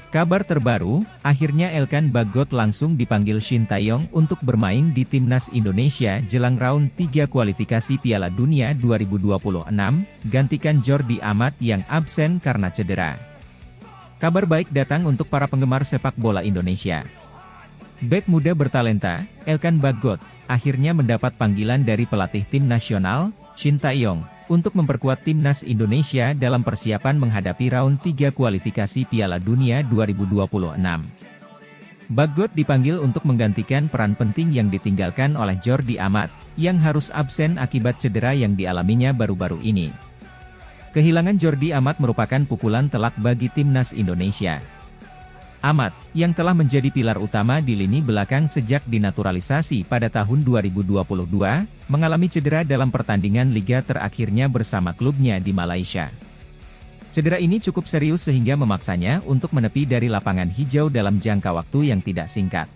Kabar terbaru, akhirnya Elkan Bagot langsung dipanggil Shin Taeyong untuk bermain di Timnas Indonesia jelang round 3 kualifikasi Piala Dunia 2026, gantikan Jordi Amat yang absen karena cedera. Kabar baik datang untuk para penggemar sepak bola Indonesia. Bek muda bertalenta, Elkan Bagot, akhirnya mendapat panggilan dari pelatih tim nasional, Shin Taeyong, untuk memperkuat Timnas Indonesia dalam persiapan menghadapi round 3 kualifikasi Piala Dunia 2026. Bagot dipanggil untuk menggantikan peran penting yang ditinggalkan oleh Jordi Amat, yang harus absen akibat cedera yang dialaminya baru-baru ini. Kehilangan Jordi Amat merupakan pukulan telak bagi Timnas Indonesia. Amat, yang telah menjadi pilar utama di lini belakang sejak dinaturalisasi pada tahun 2022, mengalami cedera dalam pertandingan liga terakhirnya bersama klubnya di Malaysia. Cedera ini cukup serius sehingga memaksanya untuk menepi dari lapangan hijau dalam jangka waktu yang tidak singkat.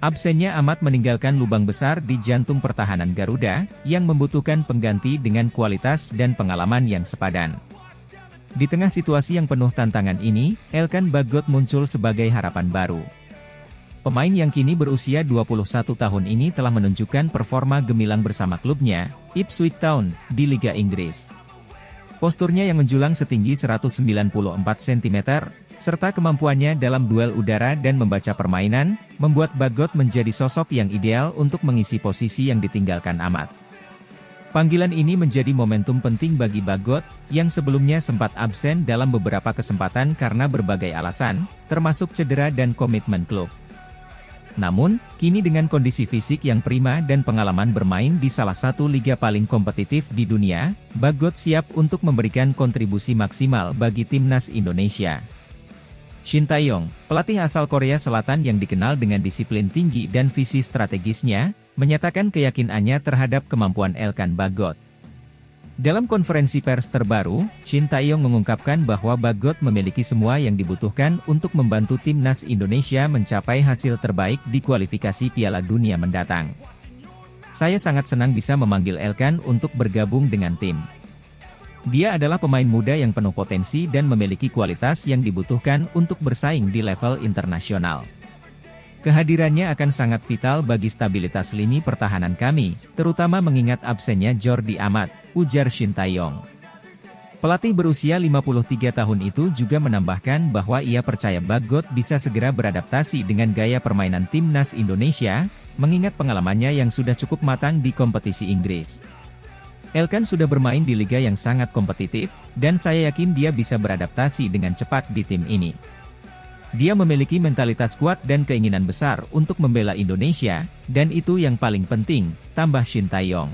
Absennya Amat meninggalkan lubang besar di jantung pertahanan Garuda, yang membutuhkan pengganti dengan kualitas dan pengalaman yang sepadan. Di tengah situasi yang penuh tantangan ini, Elkan Bagot muncul sebagai harapan baru. Pemain yang kini berusia 21 tahun ini telah menunjukkan performa gemilang bersama klubnya, Ipswich Town, di Liga Inggris. Posturnya yang menjulang setinggi 194 cm, serta kemampuannya dalam duel udara dan membaca permainan, membuat Bagot menjadi sosok yang ideal untuk mengisi posisi yang ditinggalkan Amat. Panggilan ini menjadi momentum penting bagi Bagot, yang sebelumnya sempat absen dalam beberapa kesempatan karena berbagai alasan, termasuk cedera dan komitmen klub. Namun, kini dengan kondisi fisik yang prima dan pengalaman bermain di salah satu liga paling kompetitif di dunia, Bagot siap untuk memberikan kontribusi maksimal bagi Timnas Indonesia. Shin Taeyong, pelatih asal Korea Selatan yang dikenal dengan disiplin tinggi dan visi strategisnya, menyatakan keyakinannya terhadap kemampuan Elkan Bagot. Dalam konferensi pers terbaru, Shin Taeyong mengungkapkan bahwa Bagot memiliki semua yang dibutuhkan untuk membantu Timnas Indonesia mencapai hasil terbaik di kualifikasi Piala Dunia mendatang. Saya sangat senang bisa memanggil Elkan untuk bergabung dengan tim. Dia adalah pemain muda yang penuh potensi dan memiliki kualitas yang dibutuhkan untuk bersaing di level internasional. Kehadirannya akan sangat vital bagi stabilitas lini pertahanan kami, terutama mengingat absennya Jordi Amat, ujar Shin Taeyong. Pelatih berusia 53 tahun itu juga menambahkan bahwa ia percaya Bagot bisa segera beradaptasi dengan gaya permainan Timnas Indonesia, mengingat pengalamannya yang sudah cukup matang di kompetisi Inggris. Elkan sudah bermain di liga yang sangat kompetitif, dan saya yakin dia bisa beradaptasi dengan cepat di tim ini. Dia memiliki mentalitas kuat dan keinginan besar untuk membela Indonesia, dan itu yang paling penting, tambah Shin Taeyong.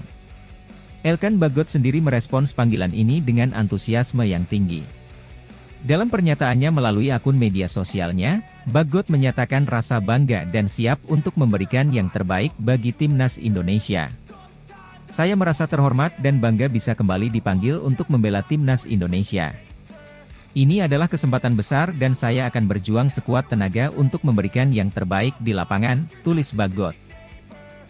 Elkan Bagot sendiri merespons panggilan ini dengan antusiasme yang tinggi. Dalam pernyataannya melalui akun media sosialnya, Bagot menyatakan rasa bangga dan siap untuk memberikan yang terbaik bagi Timnas Indonesia. Saya merasa terhormat dan bangga bisa kembali dipanggil untuk membela Timnas Indonesia. Ini adalah kesempatan besar dan saya akan berjuang sekuat tenaga untuk memberikan yang terbaik di lapangan, tulis Bagot.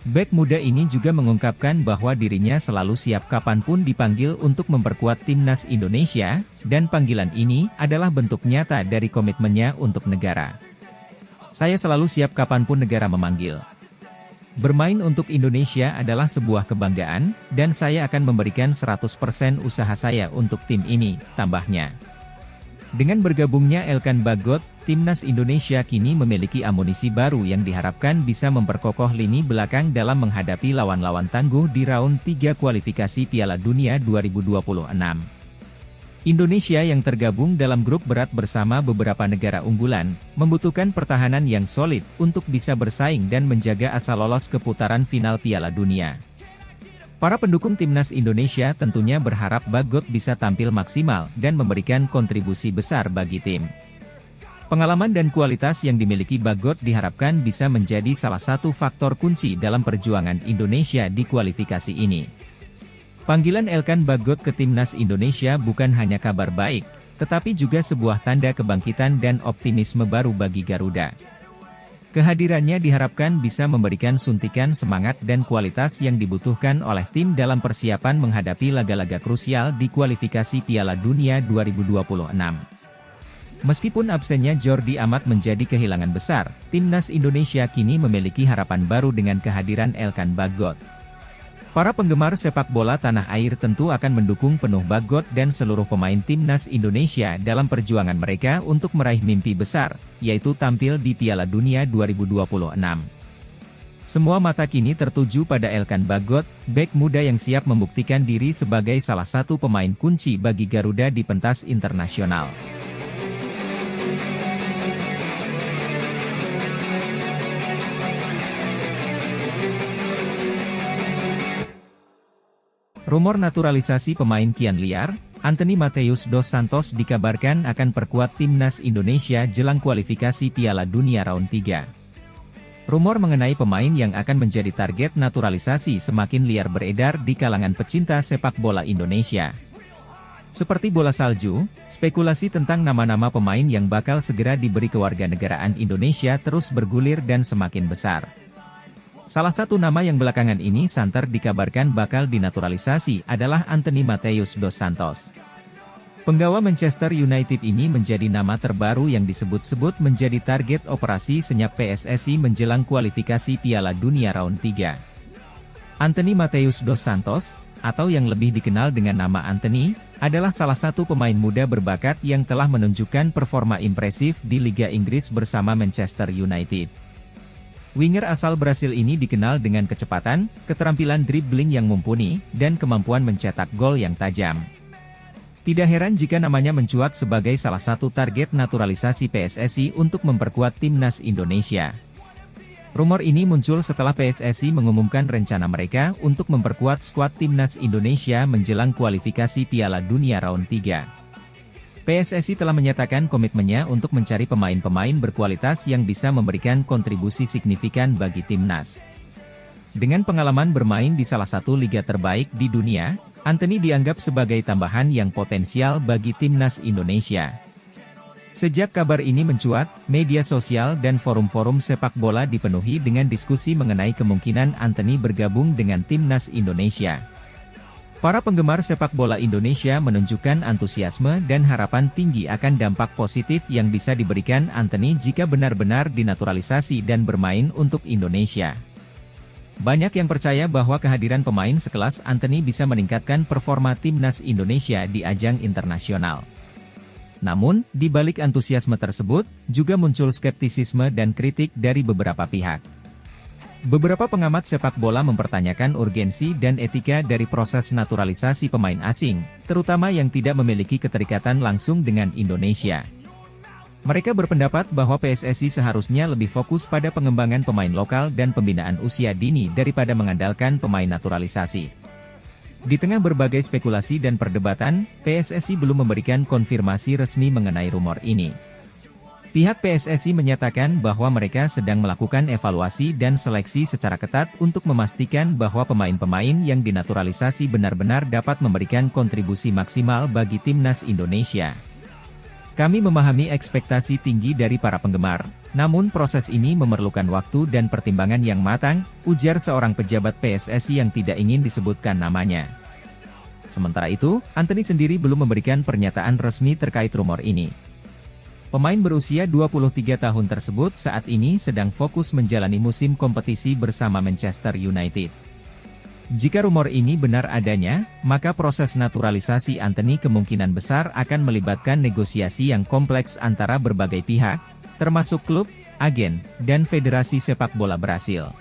Bek muda ini juga mengungkapkan bahwa dirinya selalu siap kapanpun dipanggil untuk memperkuat Timnas Indonesia, dan panggilan ini adalah bentuk nyata dari komitmennya untuk negara. Saya selalu siap kapanpun negara memanggil. Bermain untuk Indonesia adalah sebuah kebanggaan, dan saya akan memberikan 100% usaha saya untuk tim ini, tambahnya. Dengan bergabungnya Elkan Bagot, Timnas Indonesia kini memiliki amunisi baru yang diharapkan bisa memperkokoh lini belakang dalam menghadapi lawan-lawan tangguh di round 3 kualifikasi Piala Dunia 2026. Indonesia yang tergabung dalam grup berat bersama beberapa negara unggulan, membutuhkan pertahanan yang solid untuk bisa bersaing dan menjaga asa lolos ke putaran final Piala Dunia. Para pendukung Timnas Indonesia tentunya berharap Bagot bisa tampil maksimal dan memberikan kontribusi besar bagi tim. Pengalaman dan kualitas yang dimiliki Bagot diharapkan bisa menjadi salah satu faktor kunci dalam perjuangan Indonesia di kualifikasi ini. Panggilan Elkan Bagot ke Timnas Indonesia bukan hanya kabar baik, tetapi juga sebuah tanda kebangkitan dan optimisme baru bagi Garuda. Kehadirannya diharapkan bisa memberikan suntikan semangat dan kualitas yang dibutuhkan oleh tim dalam persiapan menghadapi laga-laga krusial di kualifikasi Piala Dunia 2026. Meskipun absennya Jordi Amat menjadi kehilangan besar, timnas Indonesia kini memiliki harapan baru dengan kehadiran Elkan Bagot. Para penggemar sepak bola tanah air tentu akan mendukung penuh Bagot dan seluruh pemain timnas Indonesia dalam perjuangan mereka untuk meraih mimpi besar, yaitu tampil di Piala Dunia 2026. Semua mata kini tertuju pada Elkan Bagot, bek muda yang siap membuktikan diri sebagai salah satu pemain kunci bagi Garuda di pentas internasional. Rumor naturalisasi pemain kian liar, Anthony Matheus dos Santos dikabarkan akan perkuat timnas Indonesia jelang kualifikasi Piala Dunia Round 3. Rumor mengenai pemain yang akan menjadi target naturalisasi semakin liar beredar di kalangan pecinta sepak bola Indonesia. Seperti bola salju, spekulasi tentang nama-nama pemain yang bakal segera diberi kewarganegaraan Indonesia terus bergulir dan semakin besar. Salah satu nama yang belakangan ini santer dikabarkan bakal dinaturalisasi adalah Anthony Matheus dos Santos. Penggawa Manchester United ini menjadi nama terbaru yang disebut-sebut menjadi target operasi senyap PSSI menjelang kualifikasi Piala Dunia Round 3. Anthony Matheus dos Santos, atau yang lebih dikenal dengan nama Anthony, adalah salah satu pemain muda berbakat yang telah menunjukkan performa impresif di Liga Inggris bersama Manchester United. Winger asal Brasil ini dikenal dengan kecepatan, keterampilan dribbling yang mumpuni, dan kemampuan mencetak gol yang tajam. Tidak heran jika namanya mencuat sebagai salah satu target naturalisasi PSSI untuk memperkuat timnas Indonesia. Rumor ini muncul setelah PSSI mengumumkan rencana mereka untuk memperkuat skuad timnas Indonesia menjelang kualifikasi Piala Dunia Round 3. PSSI telah menyatakan komitmennya untuk mencari pemain-pemain berkualitas yang bisa memberikan kontribusi signifikan bagi timnas. Dengan pengalaman bermain di salah satu liga terbaik di dunia, Anthony dianggap sebagai tambahan yang potensial bagi timnas Indonesia. Sejak kabar ini mencuat, media sosial dan forum-forum sepak bola dipenuhi dengan diskusi mengenai kemungkinan Anthony bergabung dengan timnas Indonesia. Para penggemar sepak bola Indonesia menunjukkan antusiasme dan harapan tinggi akan dampak positif yang bisa diberikan Anthony jika benar-benar dinaturalisasi dan bermain untuk Indonesia. Banyak yang percaya bahwa kehadiran pemain sekelas Anthony bisa meningkatkan performa timnas Indonesia di ajang internasional. Namun, di balik antusiasme tersebut, juga muncul skeptisisme dan kritik dari beberapa pihak. Beberapa pengamat sepak bola mempertanyakan urgensi dan etika dari proses naturalisasi pemain asing, terutama yang tidak memiliki keterikatan langsung dengan Indonesia. Mereka berpendapat bahwa PSSI seharusnya lebih fokus pada pengembangan pemain lokal dan pembinaan usia dini daripada mengandalkan pemain naturalisasi. Di tengah berbagai spekulasi dan perdebatan, PSSI belum memberikan konfirmasi resmi mengenai rumor ini. Pihak PSSI menyatakan bahwa mereka sedang melakukan evaluasi dan seleksi secara ketat untuk memastikan bahwa pemain-pemain yang dinaturalisasi benar-benar dapat memberikan kontribusi maksimal bagi timnas Indonesia. Kami memahami ekspektasi tinggi dari para penggemar, namun proses ini memerlukan waktu dan pertimbangan yang matang, ujar seorang pejabat PSSI yang tidak ingin disebutkan namanya. Sementara itu, Anthony sendiri belum memberikan pernyataan resmi terkait rumor ini. Pemain berusia 23 tahun tersebut saat ini sedang fokus menjalani musim kompetisi bersama Manchester United. Jika rumor ini benar adanya, maka proses naturalisasi Anthony kemungkinan besar akan melibatkan negosiasi yang kompleks antara berbagai pihak, termasuk klub, agen, dan federasi sepak bola Brasil.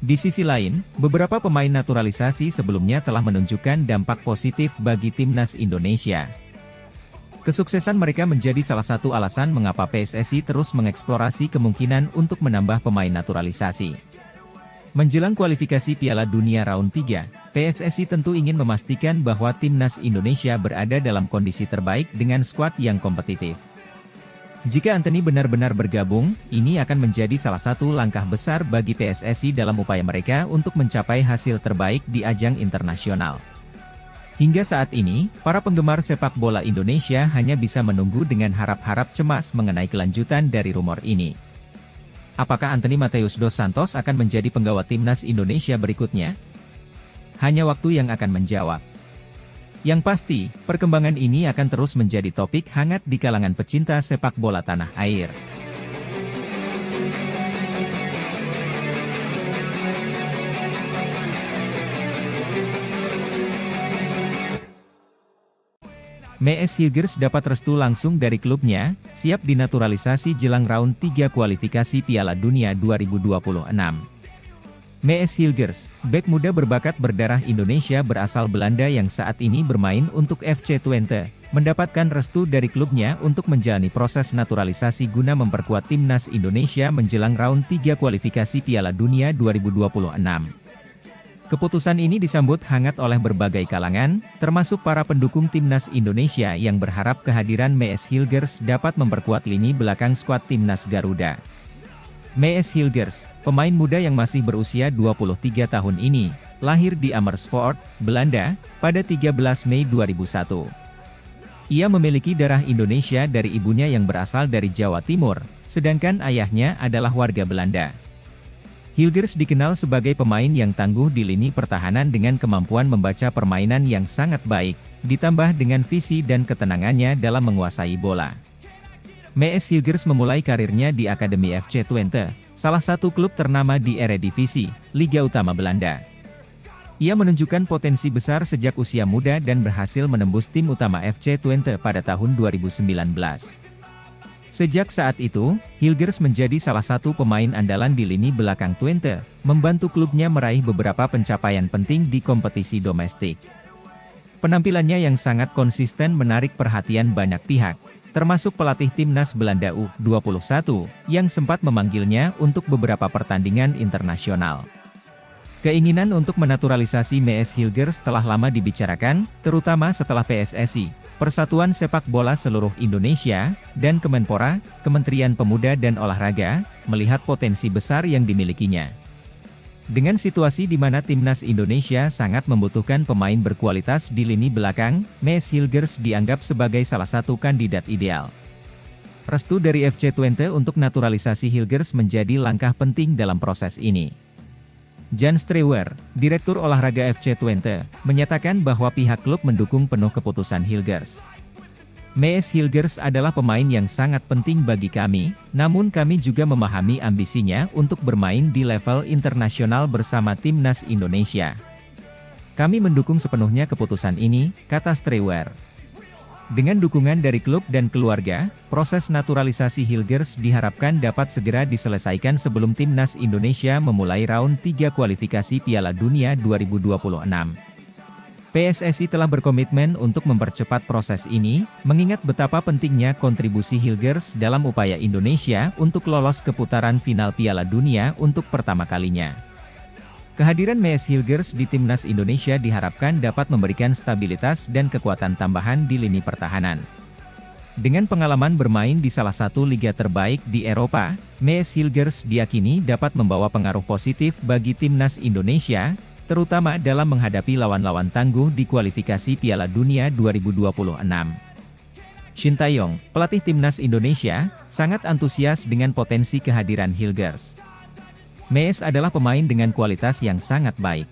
Di sisi lain, beberapa pemain naturalisasi sebelumnya telah menunjukkan dampak positif bagi timnas Indonesia. Kesuksesan mereka menjadi salah satu alasan mengapa PSSI terus mengeksplorasi kemungkinan untuk menambah pemain naturalisasi. Menjelang kualifikasi Piala Dunia Round 3, PSSI tentu ingin memastikan bahwa timnas Indonesia berada dalam kondisi terbaik dengan skuad yang kompetitif. Jika Anthony benar-benar bergabung, ini akan menjadi salah satu langkah besar bagi PSSI dalam upaya mereka untuk mencapai hasil terbaik di ajang internasional. Hingga saat ini, para penggemar sepak bola Indonesia hanya bisa menunggu dengan harap-harap cemas mengenai kelanjutan dari rumor ini. Apakah Anthony Matheus dos Santos akan menjadi penggawa timnas Indonesia berikutnya? Hanya waktu yang akan menjawab. Yang pasti, perkembangan ini akan terus menjadi topik hangat di kalangan pecinta sepak bola tanah air. Mees Hilgers dapat restu langsung dari klubnya, siap dinaturalisasi jelang round 3 kualifikasi Piala Dunia 2026. Mees Hilgers, bek muda berbakat berdarah Indonesia berasal Belanda yang saat ini bermain untuk FC Twente, mendapatkan restu dari klubnya untuk menjalani proses naturalisasi guna memperkuat timnas Indonesia menjelang round 3 kualifikasi Piala Dunia 2026. Keputusan ini disambut hangat oleh berbagai kalangan, termasuk para pendukung timnas Indonesia yang berharap kehadiran Mees Hilgers dapat memperkuat lini belakang skuad timnas Garuda. Mees Hilgers, pemain muda yang masih berusia 23 tahun ini, lahir di Amersfoort, Belanda, pada 13 Mei 2001. Ia memiliki darah Indonesia dari ibunya yang berasal dari Jawa Timur, sedangkan ayahnya adalah warga Belanda. Hilgers dikenal sebagai pemain yang tangguh di lini pertahanan dengan kemampuan membaca permainan yang sangat baik, ditambah dengan visi dan ketenangannya dalam menguasai bola. Mees Hilgers memulai karirnya di Akademi FC Twente, salah satu klub ternama di Eredivisie, Liga Utama Belanda. Ia menunjukkan potensi besar sejak usia muda dan berhasil menembus tim utama FC Twente pada tahun 2019. Sejak saat itu, Hilgers menjadi salah satu pemain andalan di lini belakang Twente, membantu klubnya meraih beberapa pencapaian penting di kompetisi domestik. Penampilannya yang sangat konsisten menarik perhatian banyak pihak, termasuk pelatih timnas Belanda U21, yang sempat memanggilnya untuk beberapa pertandingan internasional. Keinginan untuk menaturalisasi Mees Hilgers telah lama dibicarakan, terutama setelah PSSI, Persatuan Sepak Bola Seluruh Indonesia, dan Kemenpora, Kementerian Pemuda dan Olahraga, melihat potensi besar yang dimilikinya. Dengan situasi di mana timnas Indonesia sangat membutuhkan pemain berkualitas di lini belakang, Mees Hilgers dianggap sebagai salah satu kandidat ideal. Restu dari FC Twente untuk naturalisasi Hilgers menjadi langkah penting dalam proses ini. Jan Strewer, Direktur Olahraga FC Twente, menyatakan bahwa pihak klub mendukung penuh keputusan Hilgers. Mees Hilgers adalah pemain yang sangat penting bagi kami, namun kami juga memahami ambisinya untuk bermain di level internasional bersama timnas Indonesia. Kami mendukung sepenuhnya keputusan ini, kata Strewer. Dengan dukungan dari klub dan keluarga, proses naturalisasi Hilgers diharapkan dapat segera diselesaikan sebelum timnas Indonesia memulai round 3 kualifikasi Piala Dunia 2026. PSSI telah berkomitmen untuk mempercepat proses ini, mengingat betapa pentingnya kontribusi Hilgers dalam upaya Indonesia untuk lolos ke putaran final Piala Dunia untuk pertama kalinya. Kehadiran Mees Hilgers di timnas Indonesia diharapkan dapat memberikan stabilitas dan kekuatan tambahan di lini pertahanan. Dengan pengalaman bermain di salah satu liga terbaik di Eropa, Mees Hilgers diyakini dapat membawa pengaruh positif bagi timnas Indonesia, terutama dalam menghadapi lawan-lawan tangguh di kualifikasi Piala Dunia 2026. Shin Tae-yong, pelatih timnas Indonesia, sangat antusias dengan potensi kehadiran Hilgers. Mees adalah pemain dengan kualitas yang sangat baik.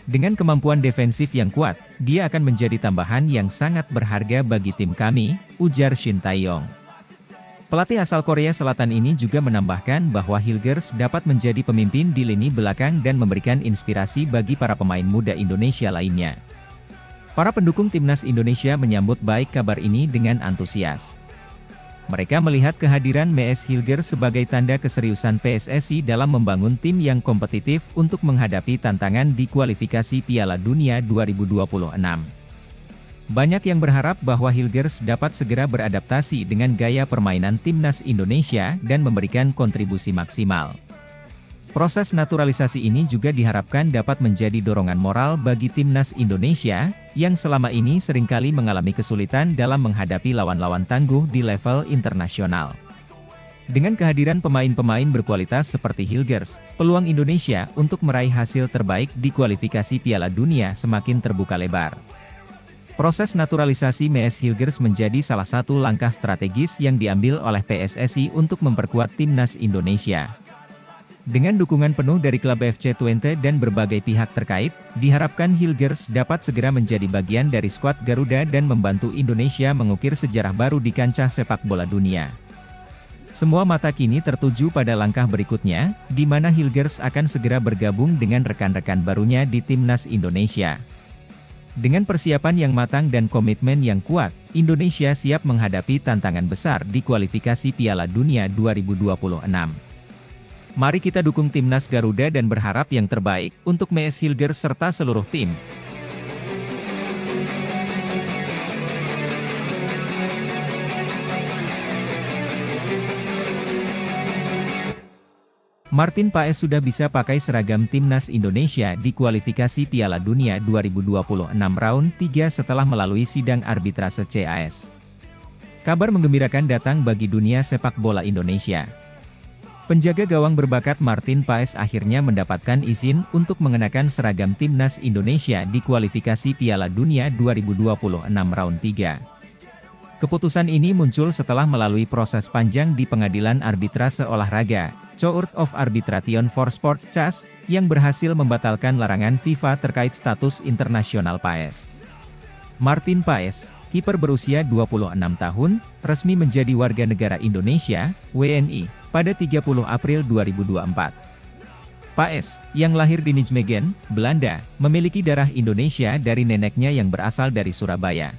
Dengan kemampuan defensif yang kuat, dia akan menjadi tambahan yang sangat berharga bagi tim kami, ujar Shin Tae-yong. Pelatih asal Korea Selatan ini juga menambahkan bahwa Hilgers dapat menjadi pemimpin di lini belakang dan memberikan inspirasi bagi para pemain muda Indonesia lainnya. Para pendukung timnas Indonesia menyambut baik kabar ini dengan antusias. Mereka melihat kehadiran Mees Hilgers sebagai tanda keseriusan PSSI dalam membangun tim yang kompetitif untuk menghadapi tantangan di kualifikasi Piala Dunia 2026. Banyak yang berharap bahwa Hilgers dapat segera beradaptasi dengan gaya permainan timnas Indonesia dan memberikan kontribusi maksimal. Proses naturalisasi ini juga diharapkan dapat menjadi dorongan moral bagi timnas Indonesia, yang selama ini seringkali mengalami kesulitan dalam menghadapi lawan-lawan tangguh di level internasional. Dengan kehadiran pemain-pemain berkualitas seperti Hilgers, peluang Indonesia untuk meraih hasil terbaik di kualifikasi Piala Dunia semakin terbuka lebar. Proses naturalisasi Mees Hilgers menjadi salah satu langkah strategis yang diambil oleh PSSI untuk memperkuat timnas Indonesia. Dengan dukungan penuh dari klub FC Twente dan berbagai pihak terkait, diharapkan Hilgers dapat segera menjadi bagian dari skuad Garuda dan membantu Indonesia mengukir sejarah baru di kancah sepak bola dunia. Semua mata kini tertuju pada langkah berikutnya, di mana Hilgers akan segera bergabung dengan rekan-rekan barunya di Timnas Indonesia. Dengan persiapan yang matang dan komitmen yang kuat, Indonesia siap menghadapi tantangan besar di kualifikasi Piala Dunia 2026. Mari kita dukung Timnas Garuda dan berharap yang terbaik untuk Mees Hilgers serta seluruh tim. Martin Paes sudah bisa pakai seragam Timnas Indonesia di kualifikasi Piala Dunia 2026 round 3 setelah melalui sidang arbitrase CAS. Kabar menggembirakan datang bagi dunia sepak bola Indonesia. Penjaga gawang berbakat Martin Paes akhirnya mendapatkan izin untuk mengenakan seragam Timnas Indonesia di kualifikasi Piala Dunia 2026 round 3. Keputusan ini muncul setelah melalui proses panjang di Pengadilan Arbitrase Olahraga, Court of Arbitration for Sport (CAS), yang berhasil membatalkan larangan FIFA terkait status internasional Paes. Martin Paes, kiper berusia 26 tahun, resmi menjadi warga negara Indonesia, WNI, pada 30 April 2024. Paes, yang lahir di Nijmegen, Belanda, memiliki darah Indonesia dari neneknya yang berasal dari Surabaya.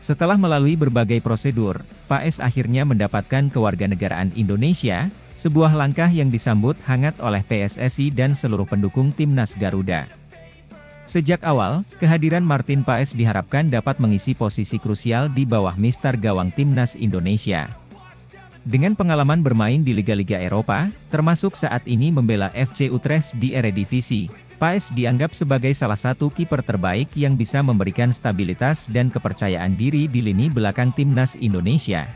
Setelah melalui berbagai prosedur, Paes akhirnya mendapatkan kewarganegaraan Indonesia, sebuah langkah yang disambut hangat oleh PSSI dan seluruh pendukung Timnas Garuda. Sejak awal, kehadiran Martin Paes diharapkan dapat mengisi posisi krusial di bawah mistar gawang Timnas Indonesia. Dengan pengalaman bermain di liga-liga Eropa, termasuk saat ini membela FC Utrecht di Eredivisie, Paes dianggap sebagai salah satu kiper terbaik yang bisa memberikan stabilitas dan kepercayaan diri di lini belakang Timnas Indonesia.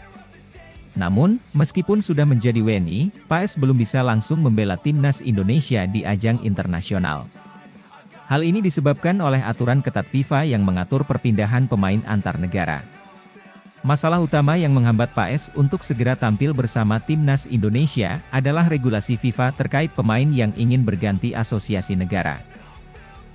Namun, meskipun sudah menjadi WNI, Paes belum bisa langsung membela Timnas Indonesia di ajang internasional. Hal ini disebabkan oleh aturan ketat FIFA yang mengatur perpindahan pemain antar negara. Masalah utama yang menghambat Paes untuk segera tampil bersama Timnas Indonesia adalah regulasi FIFA terkait pemain yang ingin berganti asosiasi negara.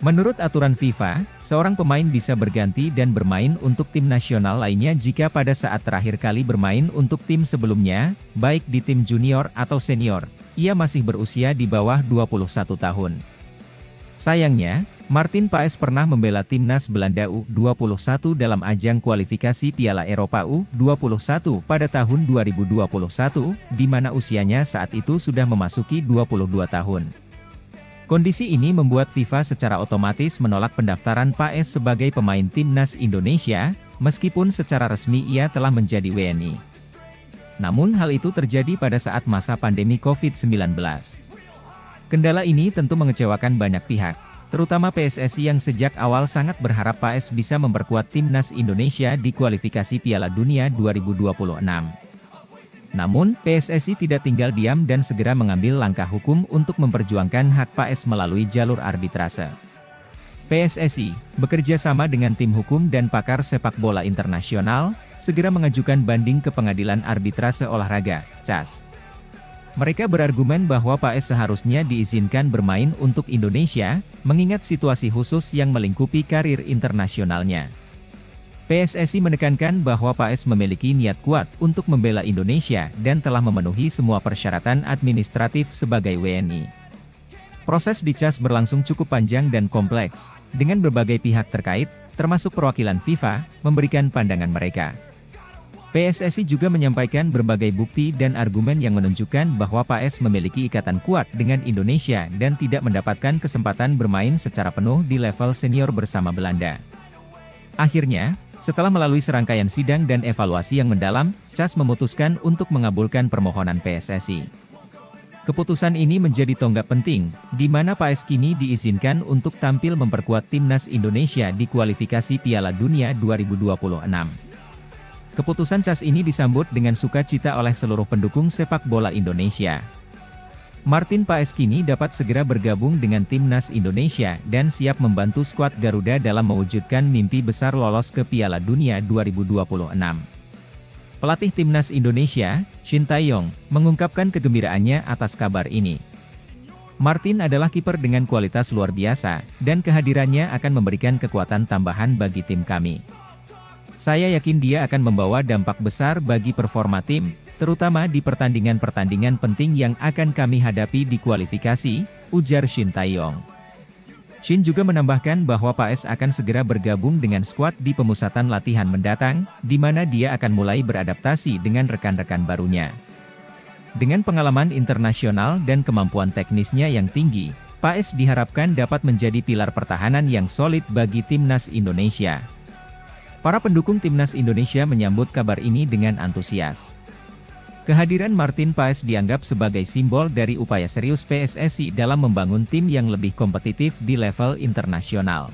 Menurut aturan FIFA, seorang pemain bisa berganti dan bermain untuk tim nasional lainnya jika pada saat terakhir kali bermain untuk tim sebelumnya, baik di tim junior atau senior, ia masih berusia di bawah 21 tahun. Sayangnya, Martin Paes pernah membela Timnas Belanda U21 dalam ajang kualifikasi Piala Eropa U21 pada tahun 2021, di mana usianya saat itu sudah memasuki 22 tahun. Kondisi ini membuat FIFA secara otomatis menolak pendaftaran Paes sebagai pemain Timnas Indonesia, meskipun secara resmi ia telah menjadi WNI. Namun hal itu terjadi pada saat masa pandemi COVID-19. Kendala ini tentu mengecewakan banyak pihak, terutama PSSI yang sejak awal sangat berharap Paes bisa memperkuat Timnas Indonesia di kualifikasi Piala Dunia 2026. Namun, PSSI tidak tinggal diam dan segera mengambil langkah hukum untuk memperjuangkan hak Paes melalui jalur arbitrase. PSSI, bekerja sama dengan tim hukum dan pakar sepak bola internasional, segera mengajukan banding ke Pengadilan Arbitrase Olahraga, CAS. Mereka berargumen bahwa Paes seharusnya diizinkan bermain untuk Indonesia, mengingat situasi khusus yang melingkupi karir internasionalnya. PSSI menekankan bahwa Paes memiliki niat kuat untuk membela Indonesia dan telah memenuhi semua persyaratan administratif sebagai WNI. Proses di CAS berlangsung cukup panjang dan kompleks, dengan berbagai pihak terkait, termasuk perwakilan FIFA, memberikan pandangan mereka. PSSI juga menyampaikan berbagai bukti dan argumen yang menunjukkan bahwa Paes memiliki ikatan kuat dengan Indonesia dan tidak mendapatkan kesempatan bermain secara penuh di level senior bersama Belanda. Akhirnya, setelah melalui serangkaian sidang dan evaluasi yang mendalam, CAS memutuskan untuk mengabulkan permohonan PSSI. Keputusan ini menjadi tonggak penting, di mana Paes kini diizinkan untuk tampil memperkuat Timnas Indonesia di kualifikasi Piala Dunia 2026. Keputusan CAS ini disambut dengan sukacita oleh seluruh pendukung sepak bola Indonesia. Martin Paes kini dapat segera bergabung dengan Timnas Indonesia dan siap membantu skuad Garuda dalam mewujudkan mimpi besar lolos ke Piala Dunia 2026. Pelatih Timnas Indonesia, Shin Tae-yong, mengungkapkan kegembiraannya atas kabar ini. Martin adalah kiper dengan kualitas luar biasa, dan kehadirannya akan memberikan kekuatan tambahan bagi tim kami. Saya yakin dia akan membawa dampak besar bagi performa tim, terutama di pertandingan-pertandingan penting yang akan kami hadapi di kualifikasi, ujar Shin Tae-yong. Shin juga menambahkan bahwa Paes akan segera bergabung dengan skuad di pemusatan latihan mendatang, di mana dia akan mulai beradaptasi dengan rekan-rekan barunya. Dengan pengalaman internasional dan kemampuan teknisnya yang tinggi, Paes diharapkan dapat menjadi pilar pertahanan yang solid bagi timnas Indonesia. Para pendukung timnas Indonesia menyambut kabar ini dengan antusias. Kehadiran Martin Paes dianggap sebagai simbol dari upaya serius PSSI dalam membangun tim yang lebih kompetitif di level internasional.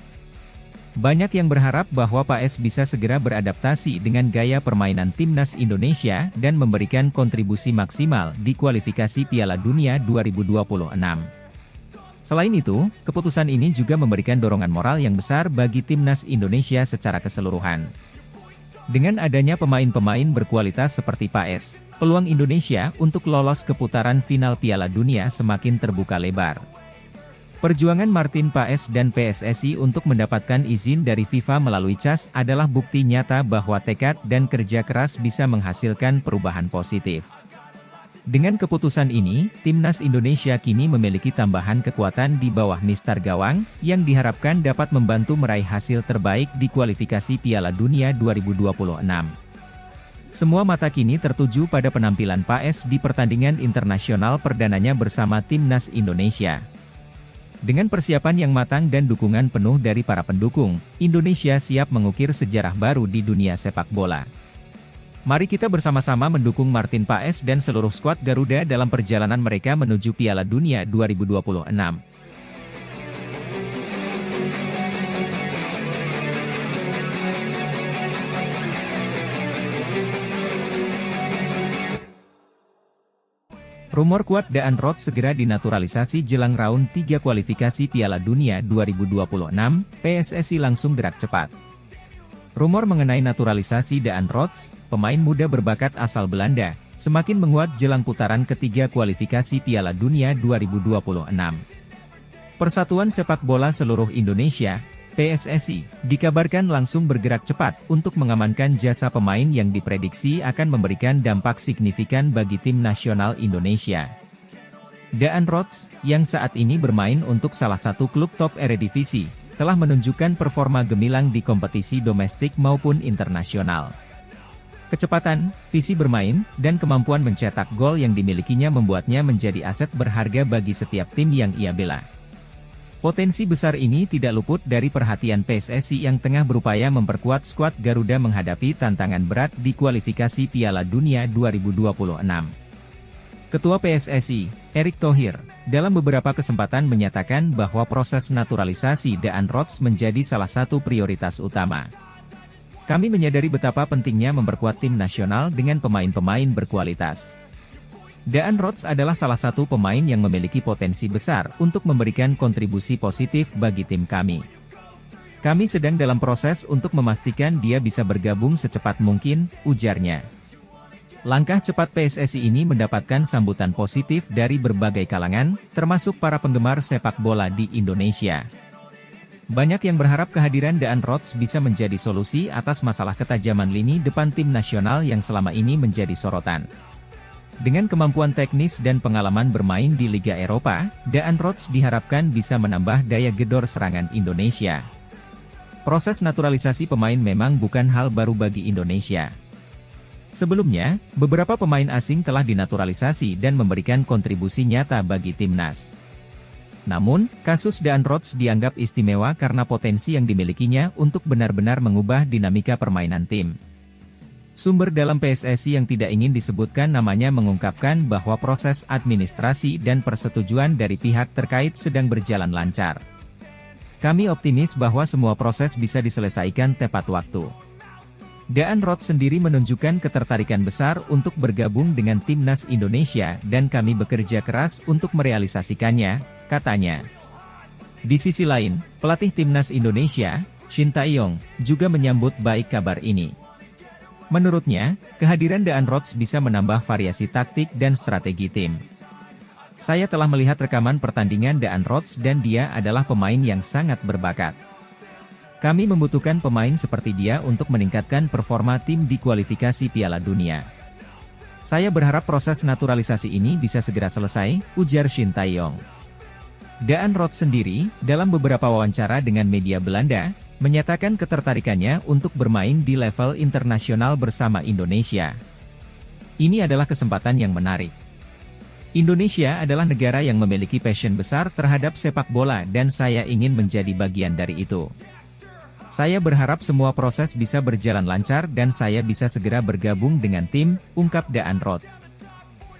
Banyak yang berharap bahwa Paes bisa segera beradaptasi dengan gaya permainan timnas Indonesia dan memberikan kontribusi maksimal di kualifikasi Piala Dunia 2026. Selain itu, keputusan ini juga memberikan dorongan moral yang besar bagi timnas Indonesia secara keseluruhan. Dengan adanya pemain-pemain berkualitas seperti Paes, peluang Indonesia untuk lolos ke putaran final Piala Dunia semakin terbuka lebar. Perjuangan Martin Paes dan PSSI untuk mendapatkan izin dari FIFA melalui CAS adalah bukti nyata bahwa tekad dan kerja keras bisa menghasilkan perubahan positif. Dengan keputusan ini, timnas Indonesia kini memiliki tambahan kekuatan di bawah Mister Gawang, yang diharapkan dapat membantu meraih hasil terbaik di kualifikasi Piala Dunia 2026. Semua mata kini tertuju pada penampilan Paes di pertandingan internasional perdananya bersama timnas Indonesia. Dengan persiapan yang matang dan dukungan penuh dari para pendukung, Indonesia siap mengukir sejarah baru di dunia sepak bola. Mari kita bersama-sama mendukung Martin Paes dan seluruh skuad Garuda dalam perjalanan mereka menuju Piala Dunia 2026. Rumor kuat Daan Roth segera dinaturalisasi jelang round 3 kualifikasi Piala Dunia 2026, PSSI langsung gerak cepat. Rumor mengenai naturalisasi Daan Roth, pemain muda berbakat asal Belanda, semakin menguat jelang putaran ketiga kualifikasi Piala Dunia 2026. Persatuan Sepak Bola Seluruh Indonesia, PSSI, dikabarkan langsung bergerak cepat untuk mengamankan jasa pemain yang diprediksi akan memberikan dampak signifikan bagi tim nasional Indonesia. Daan Roth, yang saat ini bermain untuk salah satu klub top Eredivisie, telah menunjukkan performa gemilang di kompetisi domestik maupun internasional. Kecepatan, visi bermain, dan kemampuan mencetak gol yang dimilikinya membuatnya menjadi aset berharga bagi setiap tim yang ia bela. Potensi besar ini tidak luput dari perhatian PSSI yang tengah berupaya memperkuat skuad Garuda menghadapi tantangan berat di kualifikasi Piala Dunia 2026. Ketua PSSI, Erick Thohir, dalam beberapa kesempatan menyatakan bahwa proses naturalisasi Daan Roth menjadi salah satu prioritas utama. Kami menyadari betapa pentingnya memperkuat tim nasional dengan pemain-pemain berkualitas. Daan Roth adalah salah satu pemain yang memiliki potensi besar untuk memberikan kontribusi positif bagi tim kami. Kami sedang dalam proses untuk memastikan dia bisa bergabung secepat mungkin, ujarnya. Langkah cepat PSSI ini mendapatkan sambutan positif dari berbagai kalangan, termasuk para penggemar sepak bola di Indonesia. Banyak yang berharap kehadiran Daan Roth bisa menjadi solusi atas masalah ketajaman lini depan tim nasional yang selama ini menjadi sorotan. Dengan kemampuan teknis dan pengalaman bermain di Liga Eropa, Daan Roth diharapkan bisa menambah daya gedor serangan Indonesia. Proses naturalisasi pemain memang bukan hal baru bagi Indonesia. Sebelumnya, beberapa pemain asing telah dinaturalisasi dan memberikan kontribusi nyata bagi timnas. Namun, kasus Daan Roth dianggap istimewa karena potensi yang dimilikinya untuk benar-benar mengubah dinamika permainan tim. Sumber dalam PSSI yang tidak ingin disebutkan namanya mengungkapkan bahwa proses administrasi dan persetujuan dari pihak terkait sedang berjalan lancar. Kami optimis bahwa semua proses bisa diselesaikan tepat waktu. Daan Roth sendiri menunjukkan ketertarikan besar untuk bergabung dengan timnas Indonesia dan kami bekerja keras untuk merealisasikannya, katanya. Di sisi lain, pelatih timnas Indonesia, Shin Tae-yong, juga menyambut baik kabar ini. Menurutnya, kehadiran Daan Roth bisa menambah variasi taktik dan strategi tim. Saya telah melihat rekaman pertandingan Daan Rots dan dia adalah pemain yang sangat berbakat. Kami membutuhkan pemain seperti dia untuk meningkatkan performa tim di kualifikasi Piala Dunia. Saya berharap proses naturalisasi ini bisa segera selesai, ujar Shin Tae-yong. Daan Rots sendiri, dalam beberapa wawancara dengan media Belanda, menyatakan ketertarikannya untuk bermain di level internasional bersama Indonesia. Ini adalah kesempatan yang menarik. Indonesia adalah negara yang memiliki passion besar terhadap sepak bola dan saya ingin menjadi bagian dari itu. Saya berharap semua proses bisa berjalan lancar dan saya bisa segera bergabung dengan tim, ungkap Daan Rots.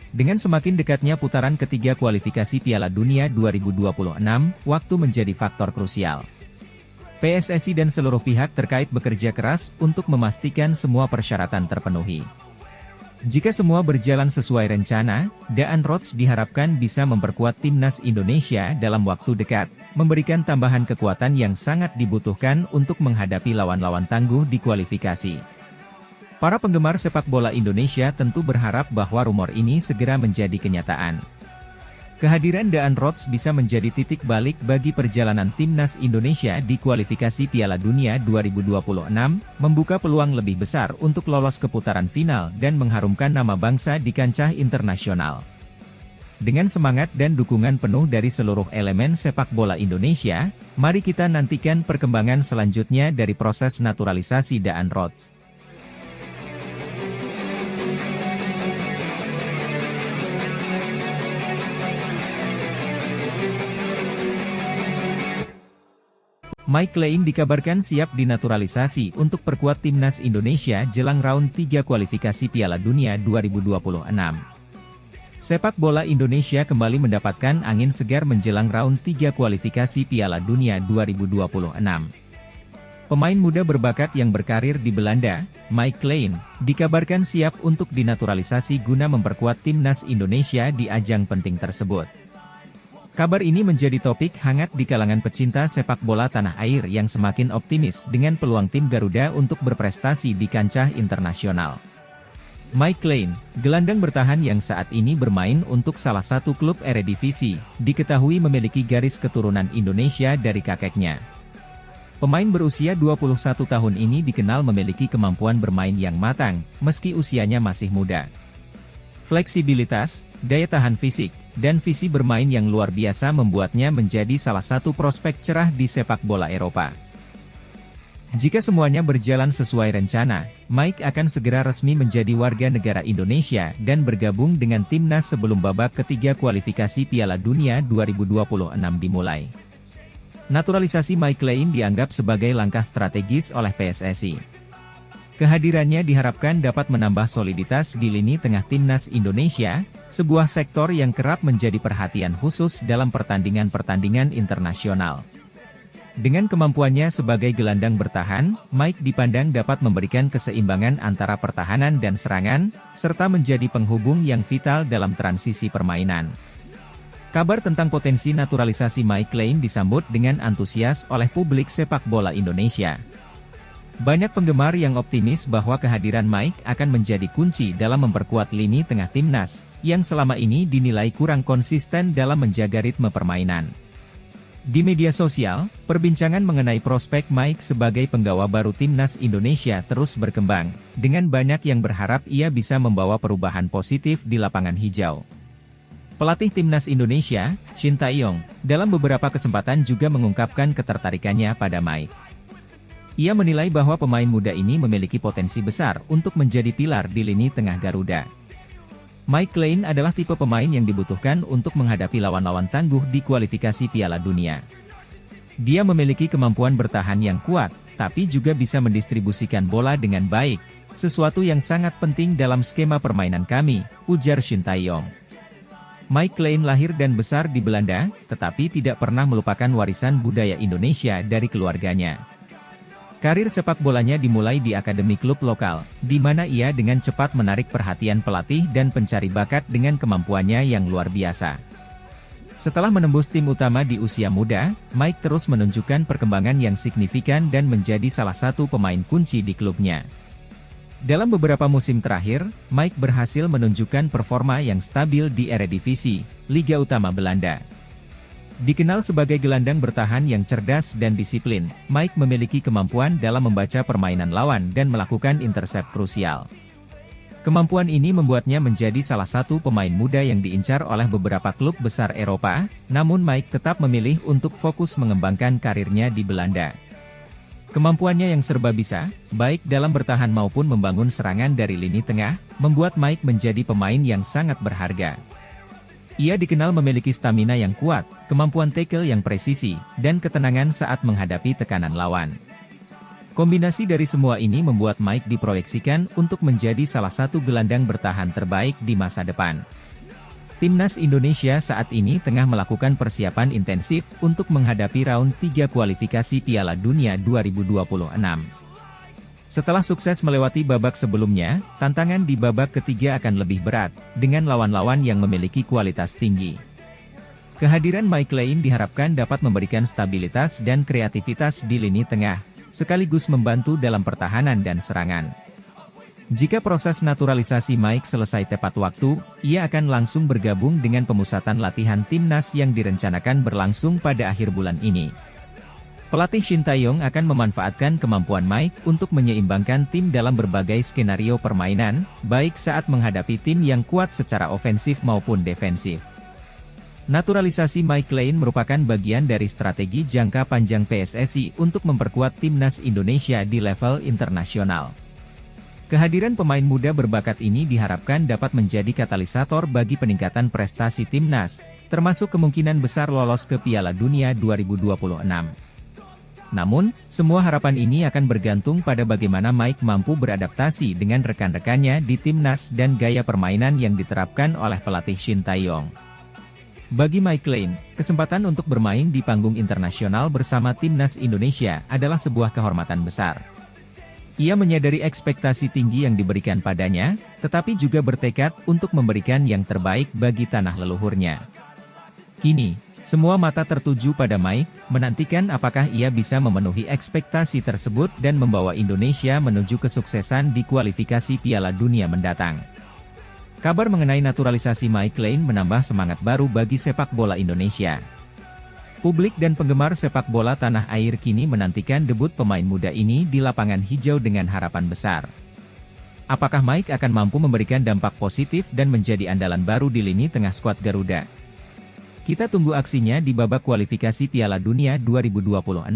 Dengan semakin dekatnya putaran ketiga kualifikasi Piala Dunia 2026, waktu menjadi faktor krusial. PSSI dan seluruh pihak terkait bekerja keras untuk memastikan semua persyaratan terpenuhi. Jika semua berjalan sesuai rencana, Daan Rots diharapkan bisa memperkuat timnas Indonesia dalam waktu dekat, memberikan tambahan kekuatan yang sangat dibutuhkan untuk menghadapi lawan-lawan tangguh di kualifikasi. Para penggemar sepak bola Indonesia tentu berharap bahwa rumor ini segera menjadi kenyataan. Kehadiran Daan Rots bisa menjadi titik balik bagi perjalanan timnas Indonesia di kualifikasi Piala Dunia 2026, membuka peluang lebih besar untuk lolos ke putaran final dan mengharumkan nama bangsa di kancah internasional. Dengan semangat dan dukungan penuh dari seluruh elemen sepak bola Indonesia, mari kita nantikan perkembangan selanjutnya dari proses naturalisasi Daan Rots. Mike Klein dikabarkan siap dinaturalisasi untuk perkuat timnas Indonesia jelang round 3 kualifikasi Piala Dunia 2026. Sepak bola Indonesia kembali mendapatkan angin segar menjelang round 3 kualifikasi Piala Dunia 2026. Pemain muda berbakat yang berkarir di Belanda, Mike Klein, dikabarkan siap untuk dinaturalisasi guna memperkuat timnas Indonesia di ajang penting tersebut. Kabar ini menjadi topik hangat di kalangan pecinta sepak bola tanah air yang semakin optimis dengan peluang tim Garuda untuk berprestasi di kancah internasional. Mike Klein, gelandang bertahan yang saat ini bermain untuk salah satu klub Eredivisie, diketahui memiliki garis keturunan Indonesia dari kakeknya. Pemain berusia 21 tahun ini dikenal memiliki kemampuan bermain yang matang, meski usianya masih muda. Fleksibilitas, daya tahan fisik, dan visi bermain yang luar biasa membuatnya menjadi salah satu prospek cerah di sepak bola Eropa. Jika semuanya berjalan sesuai rencana, Mike akan segera resmi menjadi warga negara Indonesia dan bergabung dengan timnas sebelum babak ketiga kualifikasi Piala Dunia 2026 dimulai. Naturalisasi Mike Klein dianggap sebagai langkah strategis oleh PSSI. Kehadirannya diharapkan dapat menambah soliditas di lini tengah timnas Indonesia, sebuah sektor yang kerap menjadi perhatian khusus dalam pertandingan-pertandingan internasional. Dengan kemampuannya sebagai gelandang bertahan, Mike dipandang dapat memberikan keseimbangan antara pertahanan dan serangan, serta menjadi penghubung yang vital dalam transisi permainan. Kabar tentang potensi naturalisasi Mike Klein disambut dengan antusias oleh publik sepak bola Indonesia. Banyak penggemar yang optimis bahwa kehadiran Mike akan menjadi kunci dalam memperkuat lini tengah timnas, yang selama ini dinilai kurang konsisten dalam menjaga ritme permainan. Di media sosial, perbincangan mengenai prospek Mike sebagai penggawa baru timnas Indonesia terus berkembang, dengan banyak yang berharap ia bisa membawa perubahan positif di lapangan hijau. Pelatih timnas Indonesia, Shin Tae-yong, dalam beberapa kesempatan juga mengungkapkan ketertarikannya pada Mike. Ia menilai bahwa pemain muda ini memiliki potensi besar untuk menjadi pilar di lini tengah Garuda. Mike Klein adalah tipe pemain yang dibutuhkan untuk menghadapi lawan-lawan tangguh di kualifikasi Piala Dunia. Dia memiliki kemampuan bertahan yang kuat, tapi juga bisa mendistribusikan bola dengan baik, sesuatu yang sangat penting dalam skema permainan kami, ujar Shin Tae-yong. Mike Klein lahir dan besar di Belanda, tetapi tidak pernah melupakan warisan budaya Indonesia dari keluarganya. Karir sepak bolanya dimulai di akademi klub lokal, di mana ia dengan cepat menarik perhatian pelatih dan pencari bakat dengan kemampuannya yang luar biasa. Setelah menembus tim utama di usia muda, Mike terus menunjukkan perkembangan yang signifikan dan menjadi salah satu pemain kunci di klubnya. Dalam beberapa musim terakhir, Mike berhasil menunjukkan performa yang stabil di Eredivisie, Liga Utama Belanda. Dikenal sebagai gelandang bertahan yang cerdas dan disiplin, Mike memiliki kemampuan dalam membaca permainan lawan dan melakukan intersep krusial. Kemampuan ini membuatnya menjadi salah satu pemain muda yang diincar oleh beberapa klub besar Eropa, namun Mike tetap memilih untuk fokus mengembangkan karirnya di Belanda. Kemampuannya yang serba bisa, baik dalam bertahan maupun membangun serangan dari lini tengah, membuat Mike menjadi pemain yang sangat berharga. Ia dikenal memiliki stamina yang kuat, kemampuan tackle yang presisi, dan ketenangan saat menghadapi tekanan lawan. Kombinasi dari semua ini membuat Mike diproyeksikan untuk menjadi salah satu gelandang bertahan terbaik di masa depan. Timnas Indonesia saat ini tengah melakukan persiapan intensif untuk menghadapi round 3 kualifikasi Piala Dunia 2026. Setelah sukses melewati babak sebelumnya, tantangan di babak ketiga akan lebih berat, dengan lawan-lawan yang memiliki kualitas tinggi. Kehadiran Mike Lane diharapkan dapat memberikan stabilitas dan kreativitas di lini tengah, sekaligus membantu dalam pertahanan dan serangan. Jika proses naturalisasi Mike selesai tepat waktu, ia akan langsung bergabung dengan pemusatan latihan timnas yang direncanakan berlangsung pada akhir bulan ini. Pelatih Shin Tae-yong akan memanfaatkan kemampuan Mike untuk menyeimbangkan tim dalam berbagai skenario permainan, baik saat menghadapi tim yang kuat secara ofensif maupun defensif. Naturalisasi Mike Lane merupakan bagian dari strategi jangka panjang PSSI untuk memperkuat timnas Indonesia di level internasional. Kehadiran pemain muda berbakat ini diharapkan dapat menjadi katalisator bagi peningkatan prestasi timnas, termasuk kemungkinan besar lolos ke Piala Dunia 2026. Namun, semua harapan ini akan bergantung pada bagaimana Mike mampu beradaptasi dengan rekan-rekannya di timnas dan gaya permainan yang diterapkan oleh pelatih Shin Tae-yong. Bagi Mike Lane, kesempatan untuk bermain di panggung internasional bersama timnas Indonesia adalah sebuah kehormatan besar. Ia menyadari ekspektasi tinggi yang diberikan padanya, tetapi juga bertekad untuk memberikan yang terbaik bagi tanah leluhurnya. Kini, semua mata tertuju pada Mike, menantikan apakah ia bisa memenuhi ekspektasi tersebut dan membawa Indonesia menuju kesuksesan di kualifikasi Piala Dunia mendatang. Kabar mengenai naturalisasi Mike Lane menambah semangat baru bagi sepak bola Indonesia. Publik dan penggemar sepak bola tanah air kini menantikan debut pemain muda ini di lapangan hijau dengan harapan besar. Apakah Mike akan mampu memberikan dampak positif dan menjadi andalan baru di lini tengah skuad Garuda? Kita tunggu aksinya di babak kualifikasi Piala Dunia 2026.